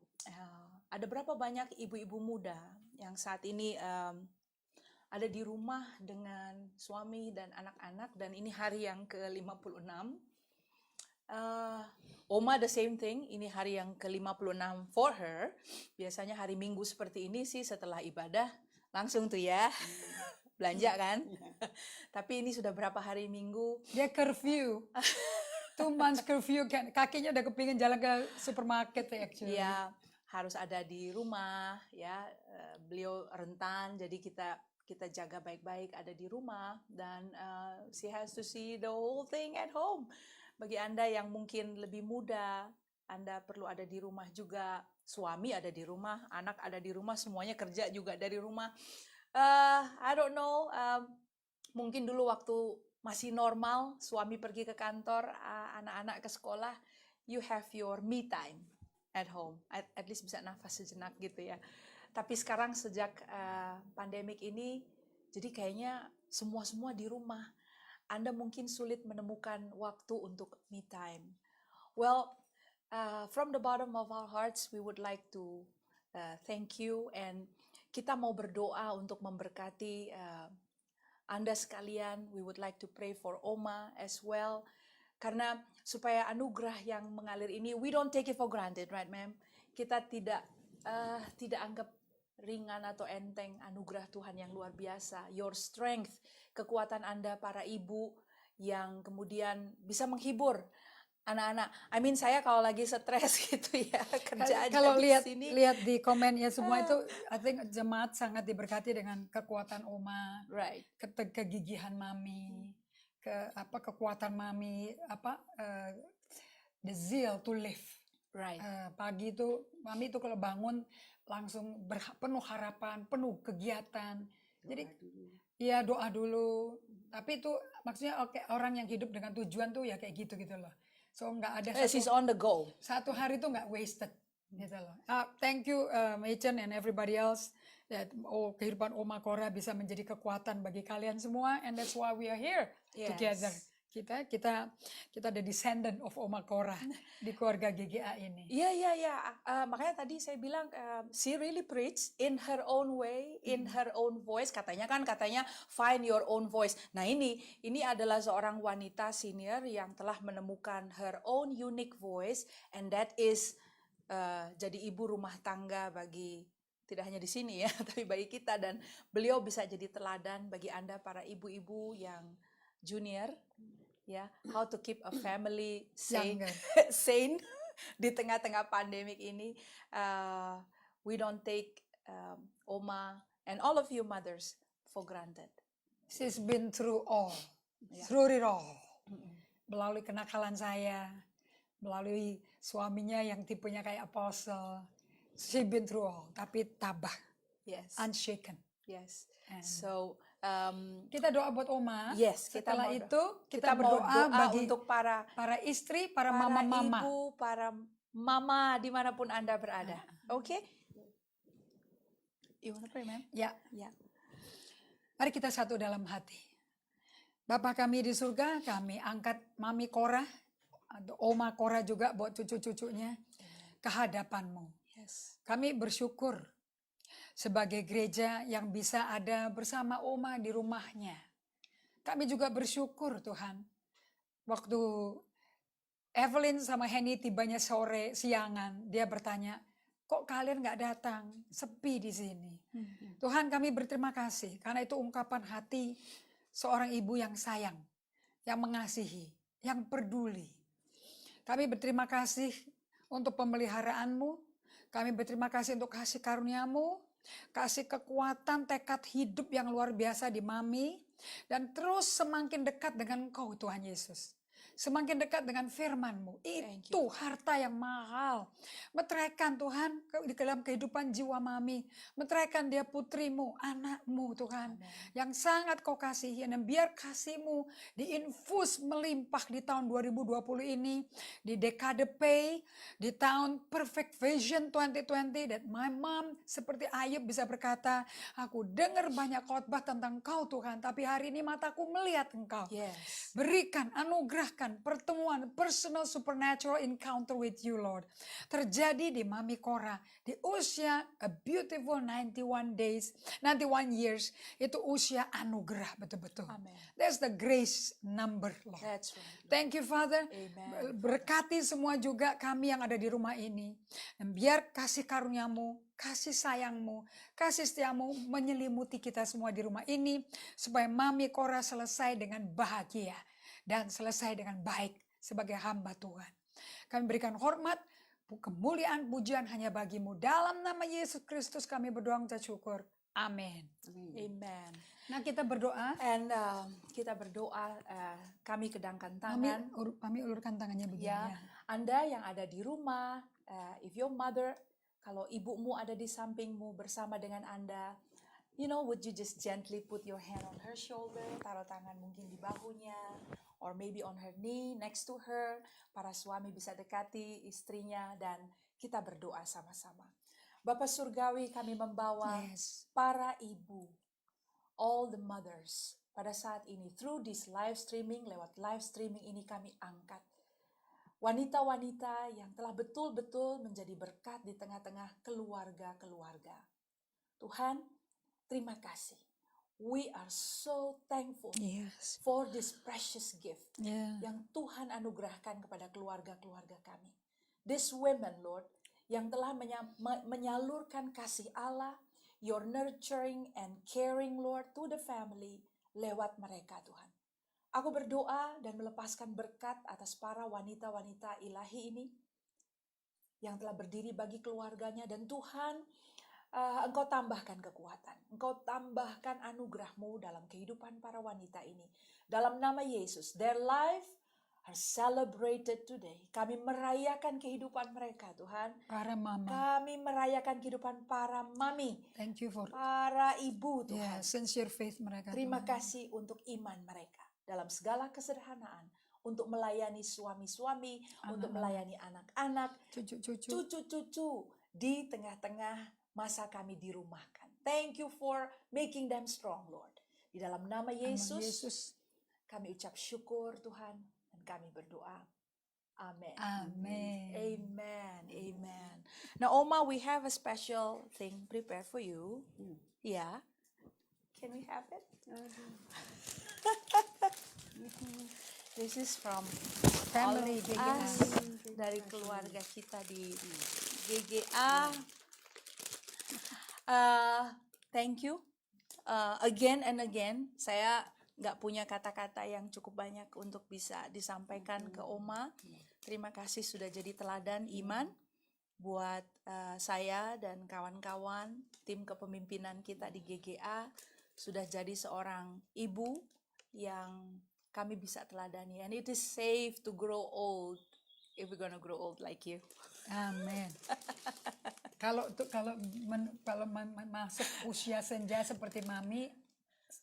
Ada berapa banyak ibu-ibu muda yang saat ini ada di rumah dengan suami dan anak-anak, dan ini hari yang ke-56. Oma the same thing, ini hari yang ke-56 for her. Biasanya hari Minggu seperti ini sih setelah ibadah langsung tuh ya belanja kan. Tapi ini sudah berapa hari Minggu. Dia curfew. 2 months curfew, kakinya udah kepingin jalan ke supermarket actually. Ya, harus ada di rumah ya. Beliau rentan, jadi kita jaga baik-baik ada di rumah, dan she has to see the whole thing at home. Bagi Anda yang mungkin lebih muda, Anda perlu ada di rumah juga. Suami ada di rumah, anak ada di rumah, semuanya kerja juga dari rumah. I don't know, mungkin dulu waktu masih normal, suami pergi ke kantor, anak-anak ke sekolah, you have your me time at home. At least bisa nafas sejenak gitu ya. Tapi sekarang sejak pandemik ini, jadi kayaknya semua di rumah. Anda mungkin sulit menemukan waktu untuk me time. Well, from the bottom of our hearts, we would like to thank you, and kita mau berdoa untuk memberkati Anda sekalian. We would like to pray for Oma as well, karena supaya anugerah yang mengalir ini, we don't take it for granted, right, ma'am? Kita tidak anggap ringan atau enteng anugerah Tuhan yang luar biasa. Your strength, kekuatan Anda para ibu yang kemudian bisa menghibur anak-anak. I mean, saya kalau lagi stres gitu ya, kerja aja Kalau di lihat sini. di komennya semua itu, I think jemaat sangat diberkati dengan kekuatan Oma, Right. kegigihan mami, kekuatan mami, the zeal to live. Right. Pagi itu mami itu kalau bangun langsung penuh harapan, penuh kegiatan. Jadi iya, doa dulu. Tapi itu maksudnya orang yang hidup dengan tujuan tuh ya kayak gitu loh. So nggak ada She's on the go. satu hari itu nggak wasted gitu loh. Thank you Machen and everybody else, that kehidupan Oma Cora bisa menjadi kekuatan bagi kalian semua, and that's why we are here together. Kita ada descendant of Oma Cora di keluarga GGA ini. Iya. Makanya tadi saya bilang, she really preach in her own way, in her own voice. Katanya find your own voice. Nah ini adalah seorang wanita senior yang telah menemukan her own unique voice, and that is jadi ibu rumah tangga bagi, tidak hanya di sini ya, tapi bagi kita. Dan beliau bisa jadi teladan bagi Anda para ibu-ibu yang junior, ya, how to keep a family sane di tengah-tengah pandemik ini. We don't take Oma and all of you mothers for granted. She's been through it all. Melalui kenakalan saya, melalui suaminya yang tipenya kayak apostle. She's been through all, tapi tabah, Yes. unshaken. Yes. And So kita doa buat Oma. yes, Setelah mau itu kita mau berdoa doa bagi untuk para istri, para mama-mama. ibu, para mama dimanapun Anda berada. Oke? You wanna pray, ma'am? Ya, Ya. mari kita satu dalam hati. Bapa kami di surga, kami angkat Mami Cora, Oma Cora juga buat cucu-cucunya ke hadapan-Mu. Yes. Kami bersyukur sebagai gereja yang bisa ada bersama Oma di rumahnya. Kami juga bersyukur Tuhan, waktu Evelyn sama Henny tibanya siangan, dia bertanya, kok kalian nggak datang, sepi di sini. Tuhan, kami berterima kasih karena itu ungkapan hati seorang ibu yang sayang, yang mengasihi, yang peduli. Kami berterima kasih untuk pemeliharaanmu, kami berterima kasih untuk kasih karuniamu, kasih kekuatan, tekad hidup yang luar biasa di Mami, dan terus semakin dekat dengan Engkau Tuhan Yesus. semakin dekat dengan firman-Mu. Thank Itu harta yang mahal. Meteraikan Tuhan di dalam kehidupan jiwa Mami. Meteraikan dia putrimu, anakmu Tuhan. Yang sangat kau kasihi. Dan biar kasih-Mu diinfus melimpah di tahun 2020 ini. Di dekade pay, di tahun perfect vision 2020. That my mom seperti Ayub bisa berkata, aku dengar banyak khotbah tentang Kau Tuhan. Tapi hari ini mataku melihat Engkau. Yes. Berikan, anugerahkan pertemuan personal supernatural encounter with you, Lord. Terjadi di Mami Cora di usia a beautiful 91 days, 91 years. Itu usia anugerah betul-betul. Amen. That's the grace number, Lord. That's right. Thank you, Father. Amen. Berkati semua juga kami yang ada di rumah ini. Dan biar kasih karuniamu, kasih sayangmu, kasih setiamu menyelimuti kita semua di rumah ini. Supaya Mami Cora selesai dengan bahagia. Dan selesai dengan baik sebagai hamba Tuhan. Kami berikan hormat, kemuliaan, pujian hanya bagimu. Dalam nama Yesus Kristus kami berdoa mengucap syukur. Amin. Amen. Nah, kita berdoa. And kita berdoa, kami kedangkan tangan. Kami ulurkan tangannya begini. Ya, Ya. Anda yang ada di rumah, if your mother, kalau ibumu ada di sampingmu bersama dengan Anda, would you just gently put your hand on her shoulder, taruh tangan mungkin di bahunya, or maybe on her knee, next to her. Para suami bisa dekati istrinya dan kita berdoa sama-sama. Bapa Surgawi, kami membawa Yes. para ibu, all the mothers, pada saat ini, through this live streaming, lewat live streaming ini kami angkat wanita-wanita yang telah betul-betul menjadi berkat di tengah-tengah keluarga-keluarga. Tuhan, terima kasih. We are so thankful Yes. for this precious gift Yeah. yang Tuhan anugerahkan kepada keluarga-keluarga kami. These women, Lord, yang telah menyalurkan kasih Allah, your nurturing and caring, Lord, to the family lewat mereka, Tuhan. Aku berdoa dan melepaskan berkat atas para wanita-wanita ilahi ini yang telah berdiri bagi keluarganya, dan Tuhan, Engkau tambahkan kekuatan, Engkau tambahkan anugerah-Mu dalam kehidupan para wanita ini. Dalam nama Yesus, their life are celebrated today. Kami merayakan kehidupan mereka, Tuhan. Para mama. Kami merayakan kehidupan para mami, Thank you for para ibu, Tuhan. sincere faith mereka. Terima Tuhan. kasih untuk iman mereka dalam segala kesederhanaan, untuk melayani suami-suami, untuk melayani anak-anak, Cucu-cucu. cucu-cucu di tengah-tengah masa kami dirumahkan. Thank you for making them strong, Lord. Di dalam nama Yesus, Yesus. kami ucap syukur, Tuhan, dan kami berdoa. Amen. Amen. Amen. Amen. Now, Oma, we have a special thing prepared for you. Yeah. Can we have it? This is from Family all of us, dari keluarga kita di GGA. Thank you. Again and again, saya nggak punya kata-kata yang cukup banyak untuk bisa disampaikan ke Oma. Terima kasih sudah jadi teladan iman buat saya dan kawan-kawan tim kepemimpinan kita di GGA. Sudah jadi seorang ibu yang kami bisa teladani. And it is safe to grow old if we're gonna grow old like you. Amin. Kalau masuk usia senja seperti Mami,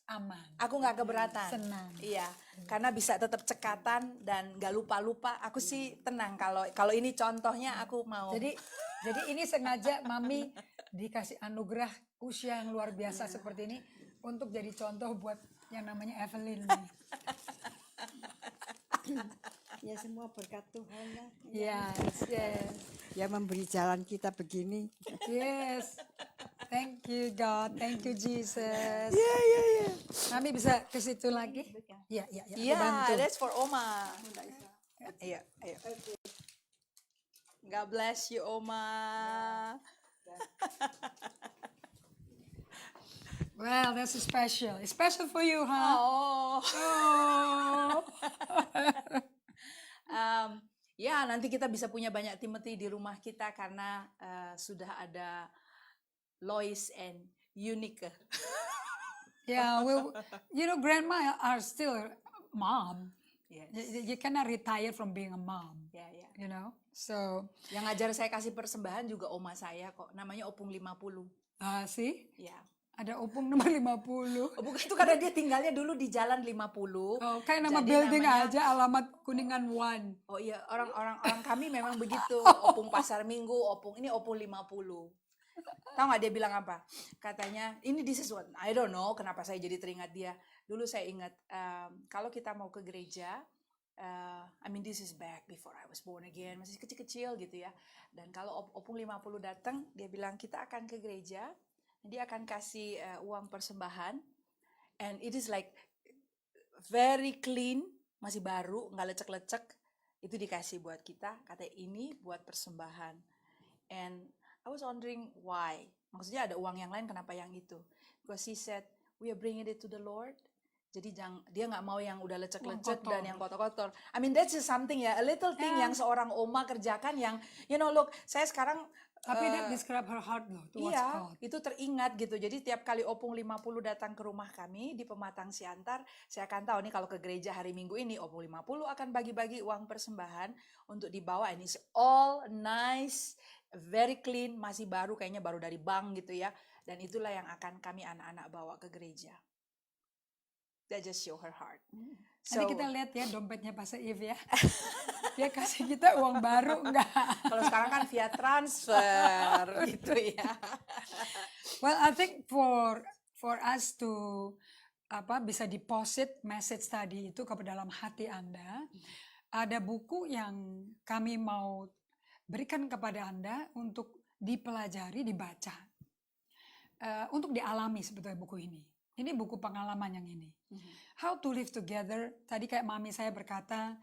aman. Aku nggak keberatan. Senang. Iya, karena bisa tetap cekatan dan nggak lupa-lupa. Aku sih tenang kalau ini contohnya aku mau. Jadi ini sengaja Mami dikasih anugerah usia yang luar biasa seperti ini untuk jadi contoh buat yang namanya Evelyn nih. Ya semua berkat Tuhan lah. Yes. Ya memberi jalan kita begini. Yes. Thank you God, thank you Jesus. Ya. Mami bisa ke situ lagi? Iya. aku Iya, bantu. that's for Oma. Iya, ayo. God bless you, Oma. Well, that's special. It's special for you, huh? Oh. Oh. Ya, nanti kita bisa punya banyak Timothy di rumah kita karena sudah ada Lois and Unique. Yeah, well, grandma are still mom. Yes. You cannot retire from being a mom, Ya, ya. you know. So, Yang ngajar saya kasih persembahan juga oma saya kok. Namanya Opung 50. see, Ya. ada opung nomor 50. Oh, bukan itu karena dia tinggalnya dulu di Jalan 50. Oh, kayak nama Jadi building namanya- aja, alamat Kuningan 1. Oh iya, orang kami memang begitu. Opung Pasar Minggu, ini Opung 50. Tahu nggak dia bilang apa? Katanya, ini this is what, I don't know kenapa saya jadi teringat dia. Dulu saya ingat, kalau kita mau ke gereja, I mean this is back before I was born again, masih kecil-kecil gitu ya. Dan kalau Opung 50 datang, dia bilang kita akan ke gereja, dia akan kasih uang persembahan, and it is like very clean, masih baru, nggak lecek-lecek, itu dikasih buat kita, katanya ini buat persembahan. And I was wondering why, maksudnya ada uang yang lain, kenapa yang itu? Because he said, we are bringing it to the Lord. Jadi dia nggak mau yang udah lecek-lecek kotor. dan yang kotor-kotor. I mean that's just something ya, a little thing yang seorang oma kerjakan yang, you know, look, saya sekarang Tapi that describe her heart loh, towards iya, God. itu teringat gitu. Jadi tiap kali Opung 50 datang ke rumah kami di Pematang Siantar, saya akan tahu nih kalau ke gereja hari Minggu ini, Opung 50 akan bagi-bagi uang persembahan untuk dibawa. And it's all nice, very clean, masih baru, kayaknya baru dari bank gitu ya. Dan itulah yang akan kami anak-anak bawa ke gereja. That just show her heart. Nanti kita lihat ya dompetnya Pastor Eve ya. Dia kasih kita uang baru enggak? Kalau sekarang kan via transfer gitu ya. Well, I think for us to bisa deposit message tadi itu ke dalam hati Anda, ada buku yang kami mau berikan kepada Anda untuk dipelajari, dibaca. Untuk dialami sebetulnya buku ini. Ini buku pengalaman yang ini. How to live together. Tadi kayak mami saya berkata,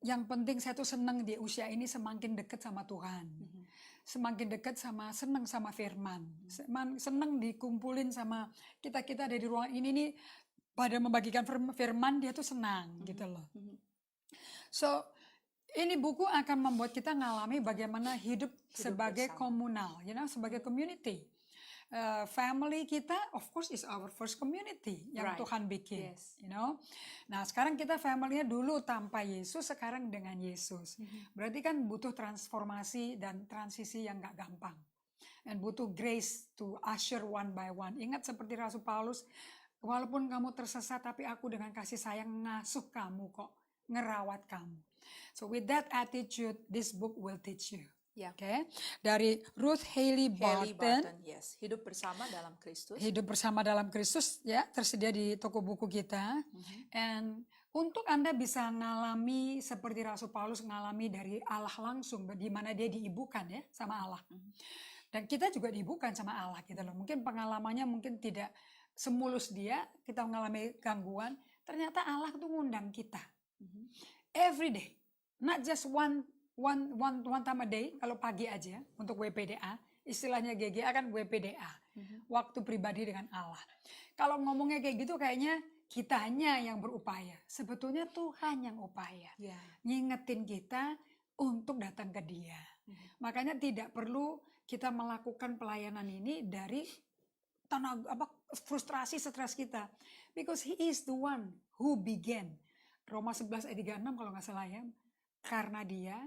yang penting saya tuh senang di usia ini semakin dekat sama Tuhan. Semakin dekat senang sama firman. Senang dikumpulin sama kita-kita dari ruang ini nih, pada membagikan firman dia tuh senang gitu loh. So, ini buku akan membuat kita ngalami bagaimana hidup sebagai bersama. komunal, sebagai community. Family kita, of course, is our first community yang Right. Tuhan bikin, Yes. Nah, sekarang kita family-nya dulu tanpa Yesus, sekarang dengan Yesus. Berarti kan butuh transformasi dan transisi yang gak gampang. And butuh grace to usher one by one. Ingat seperti Rasul Paulus, walaupun kamu tersesat, tapi aku dengan kasih sayang ngasuh kamu kok, ngerawat kamu. So with that attitude, this book will teach you. Ya. Oke, dari Ruth Haley Haley Barton, Barton, yes. Hidup bersama dalam Kristus. Hidup Bersama Dalam Kristus, ya, tersedia di toko buku kita. And untuk Anda bisa ngalami seperti Rasul Paulus ngalami dari Allah langsung, di mana dia diibukan ya sama Allah. Dan kita juga diibukan sama Allah gitu loh. Mungkin pengalamannya mungkin tidak semulus dia, kita mengalami gangguan. Ternyata Allah tuh ngundang kita every day, not just one time a day. Kalau pagi aja untuk WPDA, istilahnya GGA kan WPDA, waktu pribadi dengan Allah. Kalau ngomongnya kayak gitu kayaknya kitanya yang berupaya, sebetulnya Tuhan yang upaya, Ya. ngingetin kita untuk datang ke Dia. Makanya tidak perlu kita melakukan pelayanan ini dari frustrasi, stres kita, because He is the one who began. Roma 11 ayat 36 kalau nggak salah ya, karena Dia,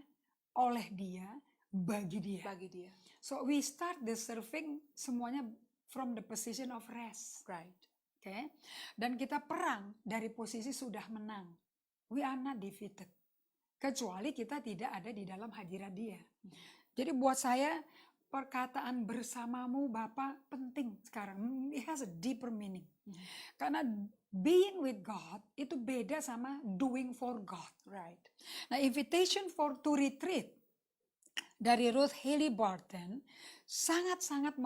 oleh Dia, bagi Dia. Bagi dia. So we start the serving semuanya from the position of rest. Right. Oke. Dan kita perang dari posisi sudah menang. We are not defeated. Kecuali kita tidak ada di dalam hadirat Dia. Jadi buat saya perkataan bersamamu Bapa penting sekarang. It has a deeper meaning. Karena being with God itu beda sama doing for God. Right. Nah, invitation to retreat dari Ruth Haley Barton sangat-sangat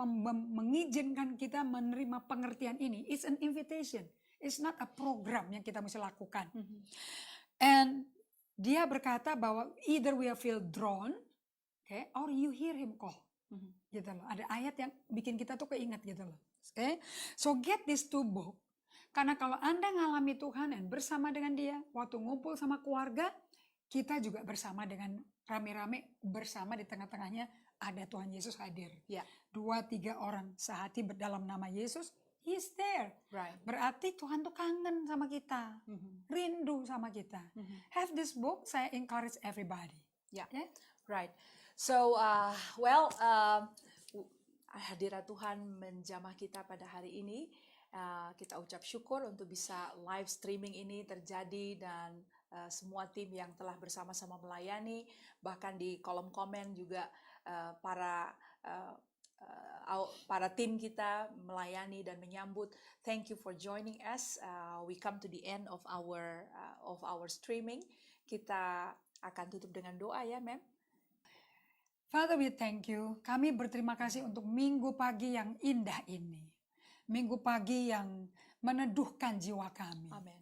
mengizinkan kita menerima pengertian ini. It's an invitation. It's not a program yang kita mesti lakukan. And dia berkata bahwa either we feel drawn, okay, or you hear him call. Gitu loh. Ada ayat yang bikin kita tuh keingat gitu loh. Okay? So get these two book. Karena kalau Anda ngalami Tuhan dan bersama dengan Dia, waktu ngumpul sama keluarga, kita juga bersama dengan rame-rame, bersama di tengah-tengahnya ada Tuhan Yesus hadir. Ya. 2-3 orang sehati dalam nama Yesus, He's there. Right. Berarti Tuhan tuh kangen sama kita, rindu sama kita. Have this book, saya encourage everybody. Yeah. Ya. Right. So, hadirat Tuhan menjamah kita pada hari ini. Kita ucap syukur untuk bisa live streaming ini terjadi dan semua tim yang telah bersama-sama melayani, bahkan di kolom komen juga para tim kita melayani dan menyambut. Thank you for joining us. We come to the end of our streaming. Kita akan tutup dengan doa ya, Mem. Father, we thank you. Kami berterima kasih untuk minggu pagi yang indah ini. Minggu pagi yang meneduhkan jiwa kami. Amin.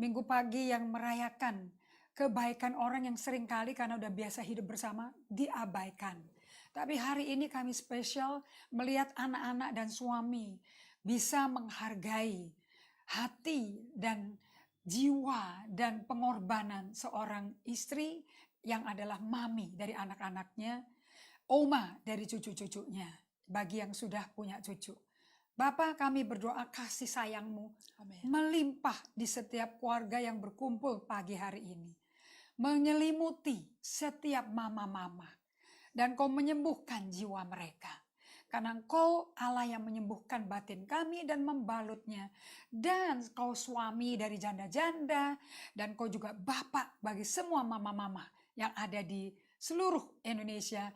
Minggu pagi yang merayakan kebaikan orang yang seringkali karena udah biasa hidup bersama diabaikan. Tapi hari ini kami spesial melihat anak-anak dan suami bisa menghargai hati dan jiwa dan pengorbanan seorang istri yang adalah mami dari anak-anaknya, oma dari cucu-cucunya, bagi yang sudah punya cucu. Bapa, kami berdoa kasih sayang-Mu Amin. melimpah di setiap keluarga yang berkumpul pagi hari ini. Menyelimuti setiap mama-mama. Dan Kau menyembuhkan jiwa mereka. Karena Engkau Allah yang menyembuhkan batin kami dan membalutnya. Dan Kau suami dari janda-janda. Dan Kau juga Bapak bagi semua mama-mama yang ada di seluruh Indonesia.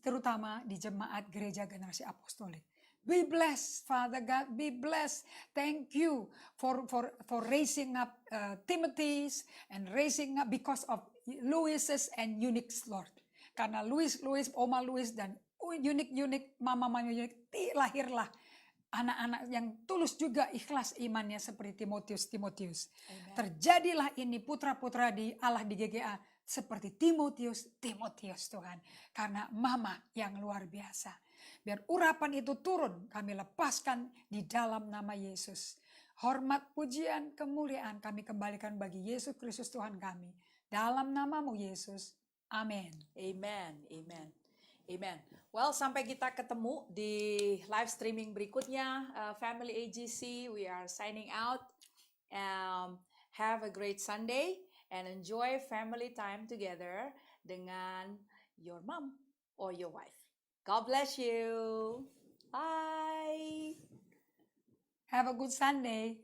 Terutama di Jemaat Gereja Generasi Apostolik. Be blessed, Father God. Be blessed. Thank you for raising up Timothy's and raising up because of Louis's and Eunice's, Lord. Karena Louis, Oma Louis dan Eunice, Mama Eunice, lahirlah anak-anak yang tulus juga ikhlas imannya seperti Timotius. Terjadilah ini putra-putra di Allah di GGA seperti Timotius Tuhan. Karena Mama yang luar biasa. Biar urapan itu turun, kami lepaskan di dalam nama Yesus. Hormat, pujian, kemuliaan kami kembalikan bagi Yesus Kristus Tuhan kami. Dalam namamu Yesus. Amin. Amen. Amen. Amen. Well, sampai kita ketemu di live streaming berikutnya, Family AGC, we are signing out. Have a great Sunday and enjoy family time together dengan your mom or your wife. God bless you. Bye. Have a good Sunday.